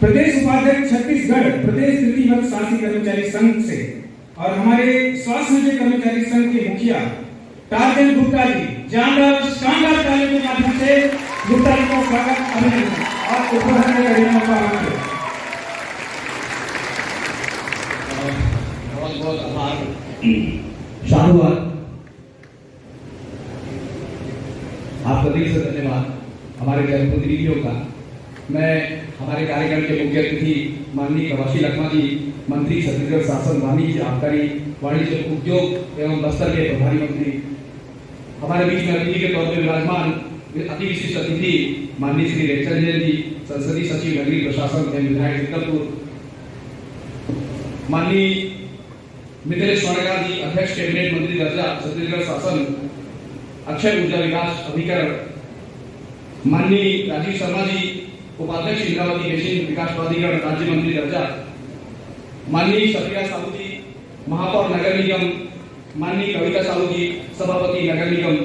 प्रदेश उपाध्यक्ष छत्तीसगढ़ प्रदेश तृतीय शासी कर्मचारी संघ से और हमारे स्वास्थ्य विजय कर्मचारी संघ के मुखिया टार्जन गुप्ता जी जानदार शानदार तालियों के माध्यम से गुप्ता जी को स्वागत अभिनंदन और उपहार देने का मौका मांगते हैं। बहुत बहुत आभार, साधुवाद, आपका दिल से धन्यवाद हमारे जनप्रतिनिधियों का। मैं हमारे कार्यक्रम के मुख्य अतिथि माननीय कवासी लखमा जी, मंत्री छत्तीसगढ़ शासन, वाणिज्य आबकारी वाणिज्य उद्योग एवं बस्तर के प्रभारी मंत्री, हमारे बीच में अतिथि के तौर पर विराजमान अति विशिष्ट अतिथि माननीय श्री रेखा जैन जी, संसदीय सचिव नगरीय प्रशासन एवं विधायक जगदलपुर, माननीय मिथिलेश स्वर्णकार जी, अध्यक्ष कैबिनेट मंत्री दर्जा छत्तीसगढ़ शासन, अक्षय ऊर्जा विकास अभिकरण, माननीय राजीव शर्मा जी, उपाध्यक्ष इंद्रावती बेसिन विकास प्राधिकरण राज्य मंत्री दर्जा, माननीय सफिया साहू जी, महापौर नगर निगम, माननीय कविता साहू जी, सभापति नगर निगम,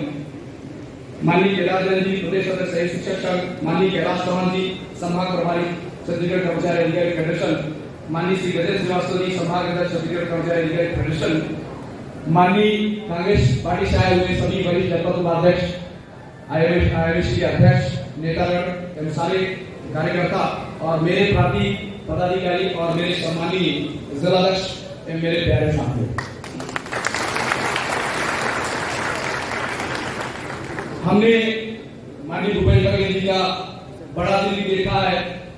माननीय कैलाश जैन जी, प्रदेश सदस्य शिक्षक संघ, माननीय कैलाश चौहान जी, संभाग प्रभारी छत्तीसगढ़ कर्मचारी अधिकारी फेडरेशन, माननीय श्री गजेंद्र श्रीवास्तव जी, संभाग अध्यक्ष छत्तीसगढ़ कर्मचारी अधिकारी फेडरेशन, माननीय कांग्रेस पार्टी से आए हुए सभी वरिष्ठ जनपद उपाध्यक्ष, आईएमएस के अध्यक्ष, नेतागण एवं सारे कार्यकर्ता और मेरे पार्टी पदाधिकारी और मेरे सम्मानीय जिलाध्यक्ष एवं मेरे प्यारे साथियों, हमने माननीय भूपेश बघेल जी का बड़ा दिल भी देखा है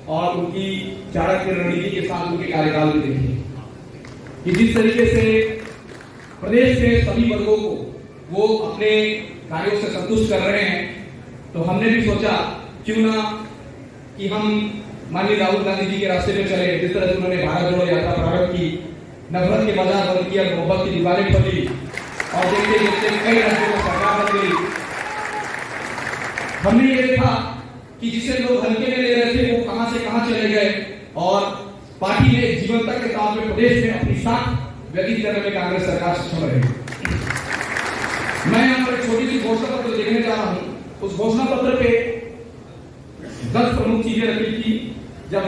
और उनकी चाणक्य रणनीति के साथ उनके कार्यकाल भी देखे कि जिस तरीके से प्रदेश के सभी वर्गों को वो अपने कार्यों से संतुष्ट कर रहे हैं, तो हमने भी सोचा क्यों ना कि हम माननीय राहुल गांधी जी के रास्ते में चले। जिस तरह से उन्होंने भारत जोड़ो यात्रा प्रारंभ की, नफरत के बाजार बंद किया, मोहब्बत की दीवारें खोली और देखते देखते कई राज्यों में सरकार बन गई। हमने ये देखा कि जिसे लोग हल्के में ले रहे थे वो कहां से कहां चले गए और पार्टी ने जीवनता के साथ में प्रदेश में अपनी साख व्यतीत करने में कांग्रेस सरकार सक्षम रही। मैं यहाँ पर एक छोटी सी घोषणा पत्र देखने जा रहा हूँ। उस घोषणा पत्र पे 10 प्रमुख चीजें रखी थी जब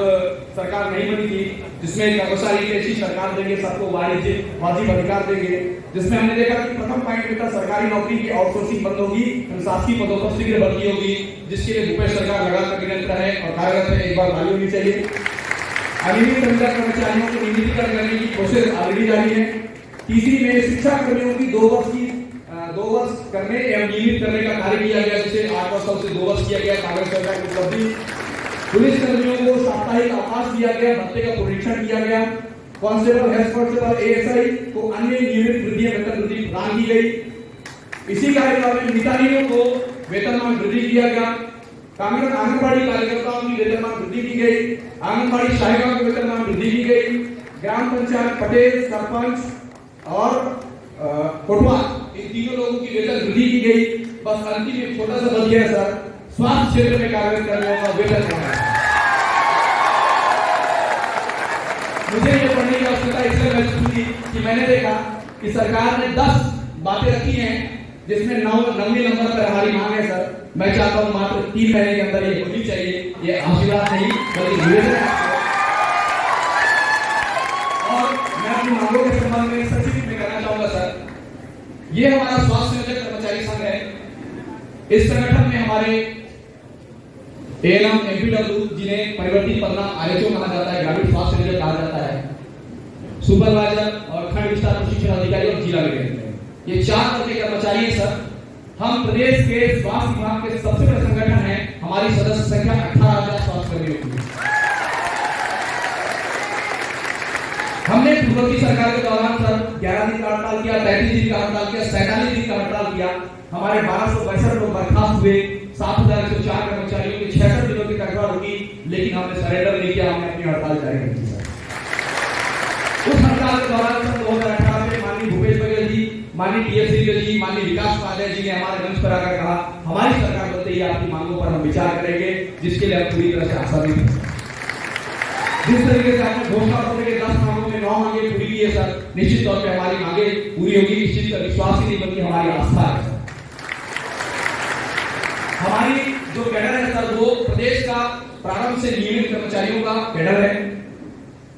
सरकार नहीं बनी थी, जिसमें कर्मचारी की ऐसी सरकार देंगे, सबको वाजिब अधिकार देंगे। जिसमें हमने देखा कि प्रथम पॉइंट था सरकारी नौकरी की आउटसोर्सिंग बंद होगी, शासकीय पदों पर शीघ्र भर्ती होगी, जिसके लिए भूपेश सरकार लगातार निरंतर है और कार्यरत है। एक बार ताली होनी चाहिए। अनियमित कर्मचारियों को नियमितीकरण करने की कोशिश ऑलरेडी जारी है। तीसरी में शिक्षा कर्मियों की 2 वर्ष करने एवं नियमित करने का कार्य किया गया, जिसे 8 वर्षों से 2 वर्ष किया गया, कांग्रेस सरकार की उपलब्धि। पुलिस कर्मियों को साप्ताहिक अवकाश दिया गया, भत्ते का पुनरीक्षण किया गया। कांस्टेबल, हेड कांस्टेबल, एएसआई को अन्य नियमित वृद्धि वेतन वृद्धि प्रदान की गई। इसी कार्यकाल में मितानियों को वेतनमान वृद्धि किया गया। कांग्रेस आंगनबाड़ी कार्यकर्ताओं की वेतनमान वृद्धि की गई। आंगनबाड़ी सहायिकाओं की वेतनमान वृद्धि की गई। ग्राम पंचायत पटेल, सरपंच और कोटवाल, इन तीनों लोगों की वेतन वृद्धि की गई। बस अंतिम एक छोटा सा बच गया सर, स्वास्थ्य क्षेत्र में कार्यरत कर्मियों का वेतन बढ़ा। मुझे ये पढ़ने की आवश्यकता इसलिए महसूस हुई कि मैंने देखा कि सरकार ने 10 बातें रखी हैं, जिसमें 9वें नंबर पर हमारी मांग है सर। मैं चाहता हूं मात्र 3 महीने के अंदर ये होनी चाहिए। ये आशीर्वाद नहीं बल्कि निवेदन है। और मैं अपनी मांगों के संबंध में सचिव में कहना चाहूंगा सर, ये हमारा स्वास्थ्य विजय कर्मचारी संघ है। इस संगठन में हमारे एएनएम, एमपीडब्ल्यू जिन्हें परिवर्तित पन्ना आरएचओ कहा जाता है, ग्रामीण स्वास्थ्य विजय कहा जाता है, सुपरवाइजर और खंड विस्तार प्रशिक्षण अधिकारी और जिला विजय, ये 4 वर्ग के कर्मचारी हैं सर। हम प्रदेश के स्वास्थ्य विभाग के सबसे बड़े संगठन है। हमारी सदस्य संख्या 18,000 स्वास्थ्य कर्मियों की। हमने पूर्ववर्ती सरकार के दौरान सर 11 दिन का हड़ताल किया, 33 दिन का हड़ताल किया, 47 दिन का हड़ताल किया। हमारे 1262 लोग बर्खास्त हुए, 7,104 कर्मचारियों की 66 दिनों की तकरार होगी, लेकिन हमने सरेंडर नहीं किया, हमने अपनी हड़ताल जारी कर दी सर। उस हड़ताल के दौरान सन 2018 में माननीय भूपेश बघेल जी, माननीय टीएस जी, माननीय विकास पांडे जी ने हमारे मंच पर आकर कहा हमारी सरकार बनते ही आपकी मांगों पर हम विचार करेंगे, जिसके लिए हम पूरी तरह से आशावादी हैं। जिस तरीके से आपने घोषणा पत्र के 10 मांगों में 9 मांगे पूरी की है सर, निश्चित तौर पे हमारी मांगे पूरी होगी। इस चीज का विश्वास ही नहीं बल्कि हमारी आस्था है सर। हमारी जो कैडर है सर, वो प्रदेश का प्रारंभ से नियमित कर्मचारियों का कैडर है।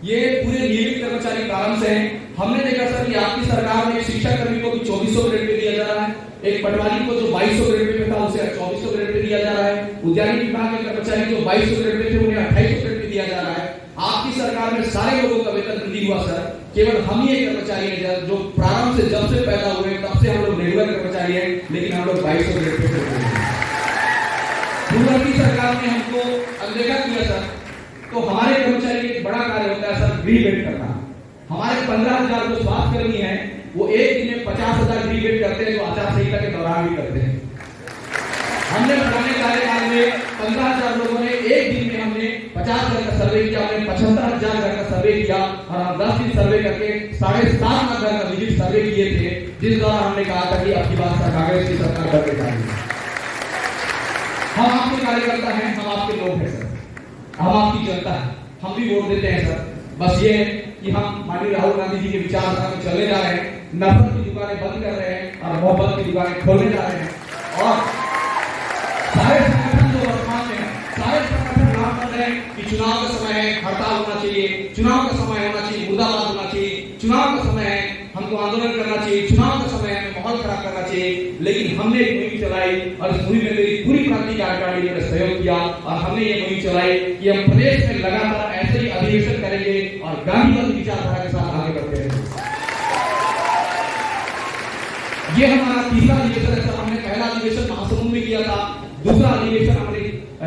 ये पूरे नियमित कर्मचारी प्रारंभ से हैं। हमने देखा सर कि आपकी सरकार ने शिक्षा कर्मी को भी 2400 ग्रेड पे दिया जा रहा है, एक पटवारी को जो 2200 ग्रेड पे था उसे 2400 ग्रेड पे दिया जा रहा है, उद्यानिक विभाग के कर्मचारी जो 2200 ग्रेड पे थे उन्हें 2800 ग्रेड पे दिया जा रहा है। आपकी सरकार में सारे लोगों का वेतन वृद्धि हुआ सर, केवल हम ही एक कर्मचारी हैं जो प्रारंभ से जब से पैदा हुए तब से हम लोग रेगुलर कर्मचारी हैं, लेकिन हम लोग 2200 ग्रेड पे थे। की सरकार ने हमको अनदेखा किया सर। तो हमारे कर्मचारी एक बड़ा कार्य होता है सर, ग्रीवेट करना। हमारे 15,000 जो स्वास्थ्य कर्मी हैं वो एक दिन में 50,000 ग्रीवेट करते हैं, जो आचार संहिता के दौरान भी करते हैं। हमने पुराने कार्यकाल में 15,000 लोगों ने एक दिन में हमने 50,000 का सर्वे किया, हमने 75,000 घर का सर्वे किया और हम 10 दिन सर्वे करके 7.5 लाख घर का विजिट सर्वे किए थे, जिस दौरान हमने कहा था कि अब की बात कांग्रेस की सरकार करके जाएगी। हम आपके कार्यकर्ता हैं, हम आपके लोग हैं सर, हम आपकी जनता है, हम भी वोट देते हैं सर। बस ये है कि हम माननीय राहुल गांधी जी के विचारधारा में चलने जा रहे हैं, नफरत की दुकानें बंद कर रहे हैं और मोहब्बत की दुकानें खोलने जा रहे हैं। और सारे संगठन जो वर्तमान में सारे संगठन काम कर रहे हैं कि चुनाव का समय है, हड़ताल होना चाहिए, चुनाव का समय होना चाहिए, मुर्दाबाद होना चाहिए, चुनाव का समय है, हमको आंदोलन करना चाहिए, चुनाव का समय है, माहौल खराब करना चाहिए। लेकिन हमने एक मुहिम चलाई और इस मुहिम में मेरी पूरी क्रांति कार्यकारिणी ने सहयोग किया और हमने ये मुहिम चलाई कि हम प्रदेश में लगातार ऐसे ही अधिवेशन करेंगे और गांधीवादी विचारधारा के साथ आगे बढ़ते रहेंगे। ये हमारा तीसरा अधिवेशन है सर। हमने पहला अधिवेशन महासमुंद में किया था, दूसरा अधिवेशन हमने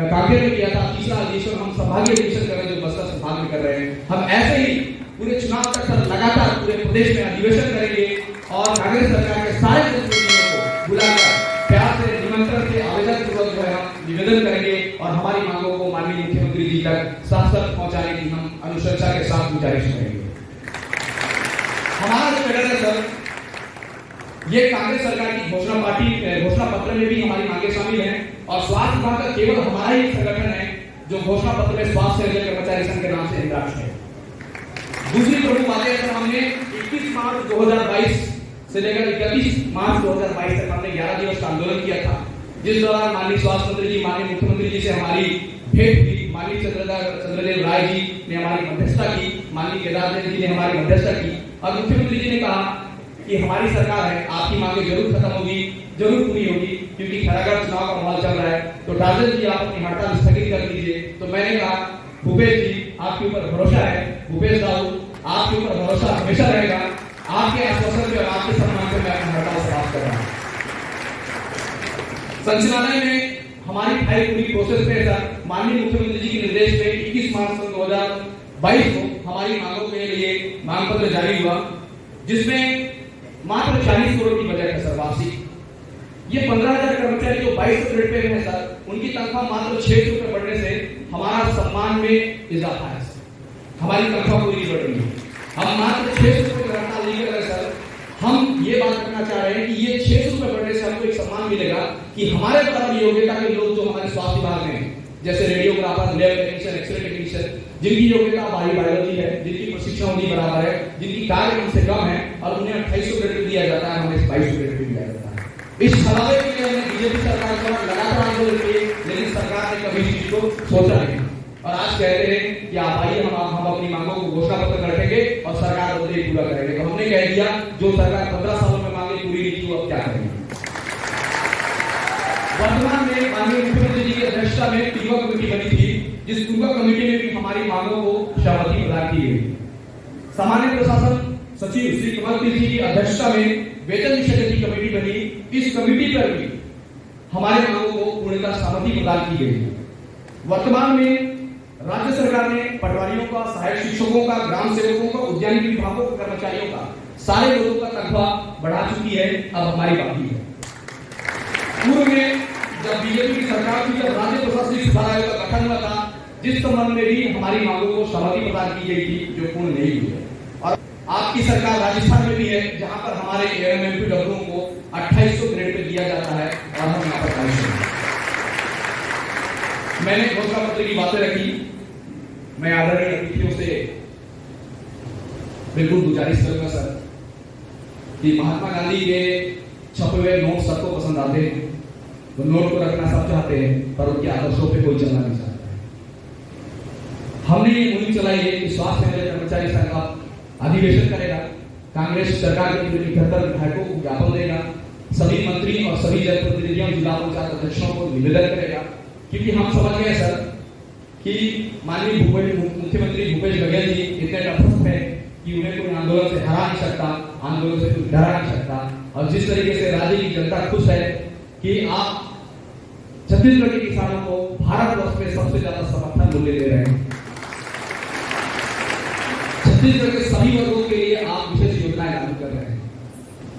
कांकेर में किया था, तीसरा अधिवेशन हम संभागीय अधिवेशन कर रहे हैं जो बस्तर संभाग में कर रहे हैं। हम ऐसे ही पूरे चुनाव तक सर लगातार पूरे प्रदेश में अधिवेशन करेंगे और कांग्रेस सरकार के सारे जनप्रतिनिधियों को बुलाकर प्यार से निमंत्रण से आवेदन पूर्वक जो है हम निवेदन करेंगे और हमारी मांगों को माननीय मुख्यमंत्री जी तक साफ साफ पहुंचाने की हम अनुशंसा के साथ गुजारिश करेंगे। हमारा जो कैडर है सर, ये कांग्रेस सरकार की घोषणा पत्र में भी हमारी मांगे शामिल हैं और स्वास्थ्य विभाग का केवल हमारा ही संगठन है जो घोषणा पत्र में स्वास्थ्य कर्मचारी संघ के नाम से इंद्राक्ष है। दूसरी प्रमुख बातें सर, हमने 21 मार्च 2022 से लेकर 31 मार्च 2022 तक हमने 11 दिवस का आंदोलन किया था, जिस दौरान माननीय स्वास्थ्य मंत्री जी, माननीय मुख्यमंत्री जी से हमारी भेंट हुई। माननीय चंद्रदेव राय जी ने हमारी मध्यस्थता की, माननीय केदारनाथ जी ने हमारी मध्यस्थता की और मुख्यमंत्री जी ने कहा कि हमारी सरकार है, आपकी मांगे जरूर खत्म होगी, जरूर पूरी होगी, क्योंकि खैरागढ़ चुनाव का माहौल चल रहा है, तो टार्जन जी आप अपनी हड़ताल स्थगित कर दीजिए। तो मैंने कहा भूपेश जी आपके ऊपर भरोसा है, भूपेश राहुल आपके ऊपर भरोसा हमेशा रहेगा, आपके आश्वासन पे और आपके सम्मान पे मैं अपनी हड़ताल समाप्त कर रहा हूं। संचालनालय में हमारी फाइल पूरी प्रोसेस पे सर, माननीय मुख्यमंत्री जी के निर्देश पे 21 मार्च 2022 को हमारी मांगों के लिए मांग पत्र जारी हुआ, जिसमें मात्र 40 करोड़ की बजट है सर वार्षिक। ये 15,000 कर्मचारी जो 2200 ग्रेड पे हैं सर, उनकी तनख्वाह मात्र 600 रुपए बढ़ने से हमारा सम्मान में इजाफा है सर, हमारी तनख्वाह पूरी बढ़ रही है। हम मात्र 600 रुपए की हड़ताल नहीं कर रहे सर, हम ये बात करना चाह रहे हैं कि ये 600 रुपए बढ़ने से हमको एक सम्मान मिलेगा कि हमारे बराबर योग्यता के लोग जो हमारे स्वास्थ्य विभाग में हैं, जैसे radiographer, lab technician, X-ray technician, जिनकी योग्यता बायोलॉजी है, जिनकी प्रशिक्षण अवधि बराबर है, जिनकी कार्य हमसे कम है और उन्हें 2800 ग्रेड दिया जाता है, हमें 2200 ग्रेड दिया जाता है। इस सवाल के लिए हमने बीजेपी सरकार पर लगातार आंदोलन किए, लेकिन सरकार ने कभी इस चीज को सोचा नहीं और आज कहते हैं कि आप आइए, हम अपनी मांगों को घोषणा पत्र में रखेंगे और सरकार बोलते ही पूरा करेंगे। तो हमने कह दिया जो सरकार 15 सालों में मांगे पूरी नहीं की, वो अब क्या करेंगे। वर्तमान में माननीय मुख्यमंत्री जी की अध्यक्षता में पूर्वा कमेटी बनी थी, जिस पूर्वा कमेटी में भी हमारी मांगों को सहमति प्रदान की गई। सामान्य प्रशासन सचिव श्री कमल जी की अध्यक्षता में वेतन विषय की कमेटी बनी, इस कमेटी पर भी हमारे मांगों को पूर्णतः सहमति प्रदान की गई। वर्तमान में राज्य सरकार ने पटवारियों का, सहायक शिक्षकों का, ग्राम सेवकों का, उद्यानिक विभागों के कर्मचारियों का, सारे लोगों का तनख्वाह बढ़ा चुकी है, अब हमारी बाकी है। पूर्व में जब बीजेपी की सरकार थी, जब राज्य प्रशासनिक सुधार आयोग का गठन हुआ था, जिस संबंध में भी हमारी मांगों को सहमति प्रदान की गई थी, जो पूर्ण नहीं हुई है। और आपकी सरकार राजस्थान में भी है, जहां पर हमारे एएमएमपीडब्ल्यू को 2800 ग्रेड पे दिया जाता है और हम यहाँ पर 2200। मैंने घोषणा पत्र की बातें रखी, मैं आदरणीय अतिथियों से बिल्कुल गुजारिश करूंगा सर कि महात्मा गांधी के छपे हुए नोट सबको पसंद आते हैं, तो नोट को रखना सब चाहते हैं, पर उनके आदर्शों पे कोई चलना नहीं चाहता है। हमने ये मुहिम चलाई है कि स्वास्थ्य एवं कर्मचारी संघ का अधिवेशन करेगा, कांग्रेस सरकार के विरुद्ध 71 विधायकों को ज्ञापन देगा, सभी मंत्री और सभी जनप्रतिनिधियों, जिला पंचायत अध्यक्षों को निवेदन करेगा, क्योंकि हम समझ गए सर कि माननीय मुख्यमंत्री भूपेश बघेल जी इतने तटस्थ है कि उन्हें कोई आंदोलन से हरा नहीं सकता, आंदोलन से कोई डरा नहीं सकता। और जिस तरीके से राज्य की जनता खुश है कि आप छत्तीसगढ़ के किसानों को भारतवर्ष में सबसे ज्यादा समर्थन मूल्य दे रहे हैं, छत्तीसगढ़ के सभी वर्गों के लिए आप विशेष योजनाएं लागू कर रहे हैं,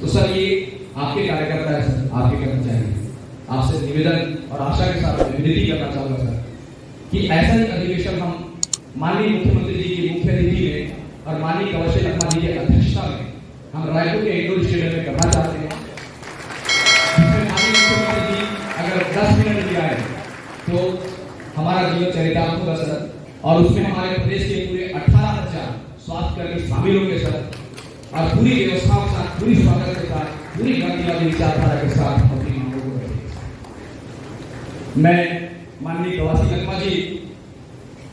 तो सर ये आपके कार्यकर्ता है सर, आपके कर्मचारी। आपसे निवेदन और आशा के साथ विनती करना चाहूंगा सर कि ऐसा ही अधिवेशन हम माननीय मुख्यमंत्री जी की मुख्य अतिथि में और माननीय कवशल लखमा जी की अध्यक्षता में हम रायपुर के इंडोर स्टेडियम में करना चाहते हैं, जिसमें माननीय मुख्यमंत्री जी अगर 10 मिनट भी आए तो हमारा जीवन चरितार्थ होगा सर, और उसमें हमारे प्रदेश के पूरे 18,000 स्वास्थ्य कर्मी शामिल होंगे सर, और पूरी व्यवस्थाओं के साथ, पूरी स्वागत के साथ, पूरी गांधीवादी विचारधारा के साथ अपनी मांगों को रखेंगे। मैं माननीय कवशल लखमा जी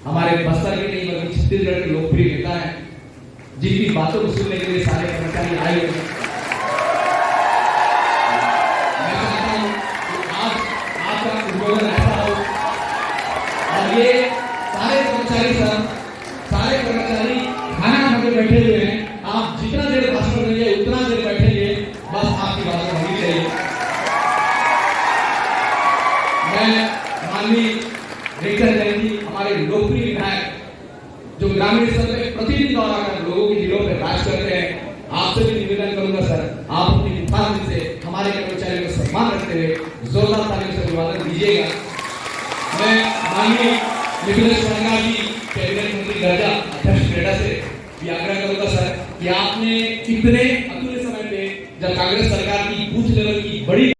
हमारे बस्तर के नहीं बल्कि छत्तीसगढ़ के लोकप्रिय नेता हैं, जिनकी बातों को सुनने के लिए सारे कर्मचारी आए हुए हैं। मैं चाहता हूं कि आज आपका उद्बोधन ऐसा हो और ये सारे कर्मचारी खाना खाके बैठे हुए हैं, आप जितना देर भाषण देंगे उतना देर बैठेंगे, बस आपकी बात होनी चाहिए। मैं माननीय रिक्टर जयंती हमारे लोकप्रिय विधायक जो ग्रामीण स्तर पे प्रतिदिन दौरा कर लोगों के दिलों पर राज करते हैं, आपसे भी निवेदन करूंगा सर, आप अपनी मुखाग्नि से हमारे कर्मचारियों का सम्मान रखते हुए जोरदार तालियों से अभिवादन दीजिएगा। मैं माननीय निखिलेश कुमार जी कैबिनेट मंत्री दर्जा अध्यक्ष क्रीडा से भी आग्रह करूंगा सर कि आपने इतने अतुल्य समय पे जब कांग्रेस सरकार की बूथ लेवल की बड़ी